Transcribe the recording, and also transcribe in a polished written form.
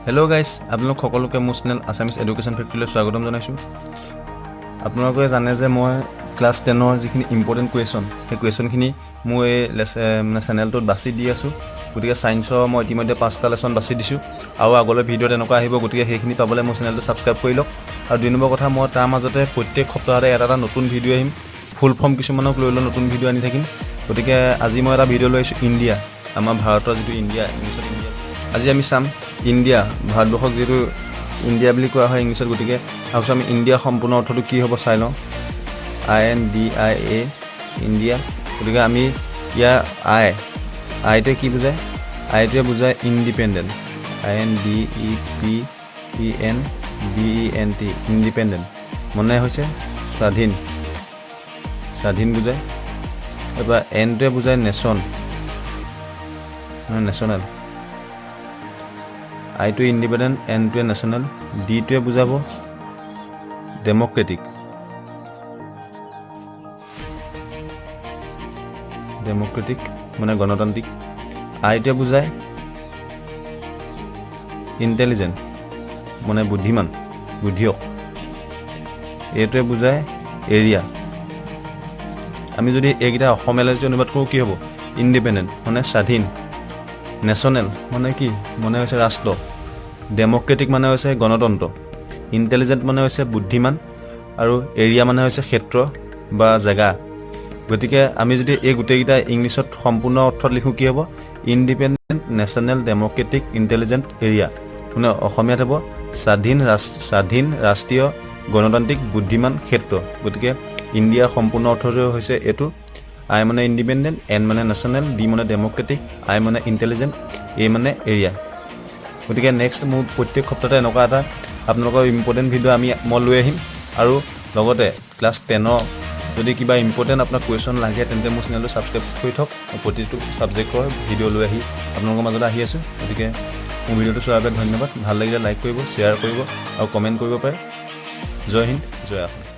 Hello' guys, আপোনালোক সকলোকে মোৰ চেনেল আছামিজ এডুকেশ্যন ফেক্টৰীলৈ স্বাগতম জনাইছোঁ। আপোনালোকে জানে যে মই ক্লাছ 10ৰ যিখিনি ইম্পৰ্টেণ্ট কুৱেশ্যন, সেই কুৱেশ্যনখিনি মোৰ এই চেনেলটোত বাছি দি আছোঁ। গতিকে ছায়েন্সৰ মই ইতিমধ্যে 5টা লেচন বাছি দিছোঁ আৰু আগলৈ ভিডিঅ'ত এনেকুৱা আহিব। গতিকে সেইখিনি পাবলৈ মোৰ চেনেলটো ছাবস্ক্ৰাইব কৰি লওক। আৰু 2 নম্বৰ কথা, মই তাৰ মাজতে প্ৰত্যেক সপ্তাহতে এটা নতুন ভিডিঅ' আহিম। ফুল ফৰ্ম কিছুমানক লৈ নতুন ভিডিঅ' আনি থাকিম। গতিকে আজি মই এটা ভিডিঅ' লৈ আহিছোঁ ইণ্ডিয়া, আমাৰ ভাৰতৰ যিটো ইণ্ডিয়া, ইংলিছত ইণ্ডিয়া। আজি আমি চাম ইণ্ডিয়া, ভাৰতবৰ্ষক যিহেতু ইণ্ডিয়া বুলি কোৱা হয় ইংলিছত। গতিকে ভাবিছোঁ আমি ইণ্ডিয়া সম্পূৰ্ণ অৰ্থটো কি হ'ব চাই লওঁ। INDIA, India. গতিকে আমি ইয়াৰ আইটোৱে কি বুজায়? আইটোৱে বুজায় ইণ্ডিপেণ্ডেণ্ট, INDEPENDENT, ইণ্ডিপেণ্ডেণ্ট মানে হৈছে স্বাধীন, স্বাধীন বুজায়। তাৰপৰা এনটোৱে বুজায় নেশ্যন, নেশ্যনেল। আইটোৱে ইণ্ডিপেণ্ডেণ্ট, এনটোৱে নেশ্যনেল। ডিটোৱে বুজাব ডেম'ক্ৰেটিক, ডেম'ক্ৰেটিক মানে গণতান্ত্ৰিক। আইটোৱে বুজায় ইণ্টেলিজেণ্ট মানে বুদ্ধিমান, বুদ্ধিয়ক। এইটোৱে বুজায় এৰিয়া। আমি যদি এইকেইটা অসমীয়ালৈ যদি অনুবাদ কৰোঁ কি হ'ব? ইণ্ডিপেণ্ডেণ্ট মানে স্বাধীন, নেশ্যনেল মানে কি? মানে হৈছে ৰাষ্ট্ৰ, ডেম'ক্ৰেটিক মানে হৈছে গণতন্ত্ৰ, ইণ্টেলিজেণ্ট মানে হৈছে বুদ্ধিমান, আৰু এৰিয়া মানে হৈছে ক্ষেত্ৰ বা জেগা। গতিকে আমি যদি এই গোটেইকেইটা ইংলিছত সম্পূৰ্ণ অৰ্থত লিখোঁ কি হ'ব? Independent, national, Democratic, intelligent, area. মানে অসমীয়াত হ'ব স্বাধীন, ৰাষ্ট্ৰীয়, গণতান্ত্ৰিক, বুদ্ধিমান, ক্ষেত্ৰ। গতিকে ইণ্ডিয়াৰ সম্পূৰ্ণ অৰ্থটো হৈছে এইটো। আই মানে ইণ্ডিপেণ্ডেণ্ট, এন মানে নেশ্যনেল, ডি মানে ডেম'ক্ৰেটিক, আই মানে ইণ্টেলিজেণ্ট, এ মানে এৰিয়া। গতিকে নেক্সট মোৰ প্ৰত্যেক সপ্তাহতে এনেকুৱা এটা আপোনালোকৰ ইম্পৰ্টেণ্ট ভিডিঅ' মই লৈ আহিম। আৰু লগতে ক্লাছ 10ৰ যদি কিবা ইম্পৰ্টেণ্ট আপোনাৰ কুৱেশ্যন লাগে তেন্তে মোৰ চেনেলটো ছাবস্ক্ৰাইব কৰি থওক। প্ৰতিটো ছাবজেক্টৰ ভিডিঅ' লৈ আপোনালোকৰ মাজত আহি আছোঁ। গতিকে মোৰ ভিডিঅ'টো চোৱাৰ বাবে ধন্যবাদ। ভাল লাগিলে লাইক কৰিব, শ্বেয়াৰ কৰিব আৰু কমেণ্ট কৰিব পাৰে। জয় হিন্দ, জয় অসম।